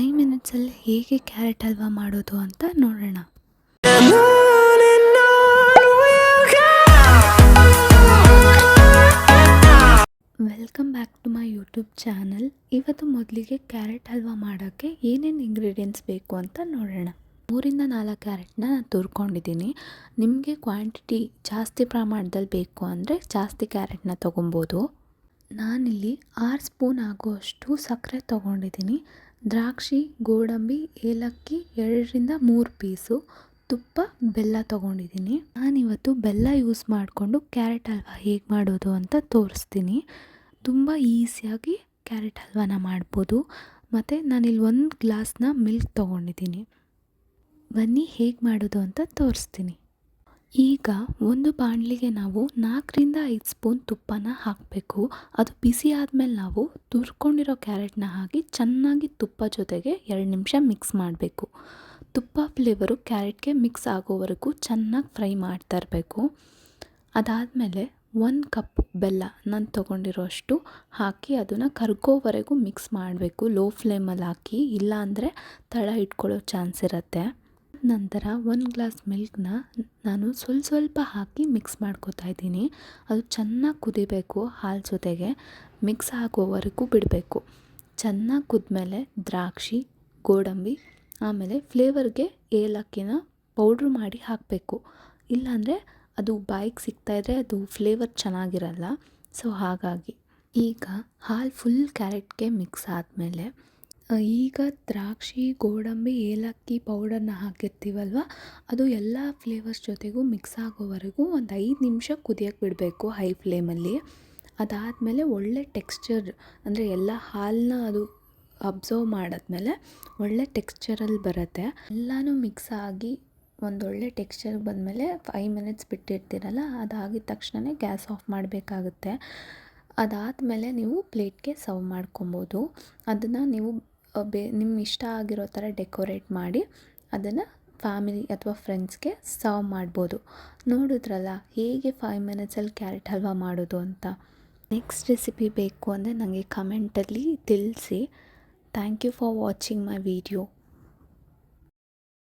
5 ಮಿನಿಟ್ಸಲ್ಲಿ ಹೇಗೆ ಕ್ಯಾರೆಟ್ ಹಲ್ವಾ ಮಾಡೋದು ಅಂತ ನೋಡೋಣ. Welcome back to my YouTube channel. ಇವತ್ತು ಮೊದಲಿಗೆ ಕ್ಯಾರೆಟ್ ಹಲ್ವಾ ಮಾಡೋಕ್ಕೆ ಏನೇನು ಇಂಗ್ರೀಡಿಯೆಂಟ್ಸ್ ಬೇಕು ಅಂತ ನೋಡೋಣ. 3-4 ಕ್ಯಾರೆಟ್ನ ನಾನು ತುರ್ಕೊಂಡಿದ್ದೀನಿ. ನಿಮಗೆ ಕ್ವಾಂಟಿಟಿ ಜಾಸ್ತಿ ಪ್ರಮಾಣದಲ್ಲಿ ಬೇಕು ಅಂದರೆ ಜಾಸ್ತಿ ಕ್ಯಾರೆಟ್ನ ತೊಗೊಬೋದು. ನಾನಿಲ್ಲಿ 6 ಸ್ಪೂನ್ ಆಗುವಷ್ಟು ಸಕ್ಕರೆ ತೊಗೊಂಡಿದ್ದೀನಿ. ದ್ರಾಕ್ಷಿ, ಗೋಡಂಬಿ, ಏಲಕ್ಕಿ 2-3 ಪೀಸು, ತುಪ್ಪ, ಬೆಲ್ಲ ತೊಗೊಂಡಿದ್ದೀನಿ. ನಾನಿವತ್ತು ಬೆಲ್ಲ ಯೂಸ್ ಮಾಡಿಕೊಂಡು ಕ್ಯಾರೆಟ್ ಹಲ್ವಾ ಹೇಗೆ ಮಾಡೋದು ಅಂತ ತೋರಿಸ್ತೀನಿ. ತುಂಬ ಈಸಿಯಾಗಿ ಕ್ಯಾರೆಟ್ ಹಲ್ವಾನ ಮಾಡ್ಬೋದು. ಮತ್ತು ನಾನಿಲ್ಲಿ 1 ಗ್ಲಾಸ್ನ ಮಿಲ್ಕ್ ತೊಗೊಂಡಿದ್ದೀನಿ. ಬನ್ನಿ ಹೇಗೆ ಮಾಡೋದು ಅಂತ ತೋರಿಸ್ತೀನಿ. ಈಗ ಒಂದು ಬಾಣಲಿಗೆ ನಾವು 4-5 ಸ್ಪೂನ್ ತುಪ್ಪನ ಹಾಕಬೇಕು. ಅದು ಬಿಸಿ ಆದಮೇಲೆ ನಾವು ತುರ್ಕೊಂಡಿರೋ ಕ್ಯಾರೆಟ್ನ ಹಾಕಿ ಚೆನ್ನಾಗಿ ತುಪ್ಪ ಜೊತೆಗೆ 2 ನಿಮಿಷ ಮಿಕ್ಸ್ ಮಾಡಬೇಕು. ತುಪ್ಪ ಫ್ಲೇವರು ಕ್ಯಾರೆಟ್ಗೆ ಮಿಕ್ಸ್ ಆಗೋವರೆಗೂ ಚೆನ್ನಾಗಿ ಫ್ರೈ ಮಾಡ್ತಾ ಇರಬೇಕು. ಅದಾದಮೇಲೆ 1 ಕಪ್ ಬೆಲ್ಲ ನಾನು ತೊಗೊಂಡಿರೋ ಅಷ್ಟು ಹಾಕಿ ಅದನ್ನು ಕರ್ಗೋವರೆಗೂ ಮಿಕ್ಸ್ ಮಾಡಬೇಕು. ಲೋ ಫ್ಲೇಮಲ್ಲಿ ಹಾಕಿ, ಇಲ್ಲಾಂದರೆ ತಳ ಇಟ್ಕೊಳ್ಳೋ ಚಾನ್ಸ್ ಇರುತ್ತೆ. ನಂತರ 1 ಗ್ಲಾಸ್ ಮಿಲ್ಕ್ನ ನಾನು ಸ್ವಲ್ಪ ಹಾಕಿ ಮಿಕ್ಸ್ ಮಾಡ್ಕೊತಾ ಇದ್ದೀನಿ. ಅದು ಚೆನ್ನಾಗಿ ಕುದಿಬೇಕು. ಹಾಲು ಜೊತೆಗೆ ಮಿಕ್ಸ್ ಆಗೋವರೆಗೂ ಬಿಡಬೇಕು. ಚೆನ್ನಾಗಿ ಕುದ್ಮೇಲೆ ದ್ರಾಕ್ಷಿ, ಗೋಡಂಬಿ, ಆಮೇಲೆ ಫ್ಲೇವರ್ಗೆ ಏಲಕ್ಕಿನ ಪೌಡ್ರ್ ಮಾಡಿ ಹಾಕಬೇಕು. ಇಲ್ಲಾಂದರೆ ಅದು ಬಾಯಿಗೆ ಸಿಗ್ತಾಯಿದ್ರೆ ಅದು ಫ್ಲೇವರ್ ಚೆನ್ನಾಗಿರಲ್ಲ. ಸೊ ಹಾಗಾಗಿ ಈಗ ಹಾಲು ಫುಲ್ ಕ್ಯಾರೆಟ್ಗೆ ಮಿಕ್ಸ್ ಆದಮೇಲೆ ಈಗ ದ್ರಾಕ್ಷಿ, ಗೋಡಂಬಿ, ಏಲಕ್ಕಿ ಪೌಡರ್ನ ಹಾಕಿರ್ತೀವಲ್ವ, ಅದು ಎಲ್ಲ ಫ್ಲೇವರ್ಸ್ ಜೊತೆಗೂ ಮಿಕ್ಸ್ ಆಗೋವರೆಗೂ ಒಂದು 5 ನಿಮಿಷ ಕುದಿಯೋಕ್ಕೆ ಬಿಡಬೇಕು ಹೈ ಫ್ಲೇಮಲ್ಲಿ. ಅದಾದಮೇಲೆ ಒಳ್ಳೆ ಟೆಕ್ಸ್ಚರ್, ಅಂದರೆ ಎಲ್ಲ ಹಾಲನ್ನ ಅದು ಅಬ್ಸರ್ವ್ ಮಾಡಿದ್ಮೇಲೆ ಒಳ್ಳೆ ಟೆಕ್ಸ್ಚರಲ್ಲಿ ಬರುತ್ತೆ. ಎಲ್ಲನೂ ಮಿಕ್ಸ್ ಆಗಿ ಒಂದೊಳ್ಳೆ ಟೆಕ್ಸ್ಚರ್ ಬಂದಮೇಲೆ 5 ಮಿನಿಟ್ಸ್ ಬಿಟ್ಟಿರ್ತೀರಲ್ಲ, ಅದಾಗಿದ ತಕ್ಷಣ ಗ್ಯಾಸ್ ಆಫ್ ಮಾಡಬೇಕಾಗುತ್ತೆ. ಅದಾದಮೇಲೆ ನೀವು ಪ್ಲೇಟ್ಗೆ ಸರ್ವ್ ಮಾಡ್ಕೊಬೋದು. ಅದನ್ನು ನೀವು ನಿಮ್ಮ ಇಷ್ಟ ಆಗಿರೋ ಥರ ಡೆಕೋರೇಟ್ ಮಾಡಿ ಅದನ್ನು ಫ್ಯಾಮಿಲಿ ಅಥವಾ ಫ್ರೆಂಡ್ಸ್ಗೆ ಸರ್ವ್ ಮಾಡ್ಬೋದು. ನೋಡಿದ್ರಲ್ಲ ಹೇಗೆ 5 ಮಿನಿಟ್ಸಲ್ಲಿ ಕ್ಯಾರೆಟ್ ಹಲ್ವಾ ಮಾಡೋದು ಅಂತ. ನೆಕ್ಸ್ಟ್ ರೆಸಿಪಿ ಬೇಕು ಅಂದರೆ ನನಗೆ ಕಮೆಂಟಲ್ಲಿ ತಿಳಿಸಿ. Thank you for watching my video.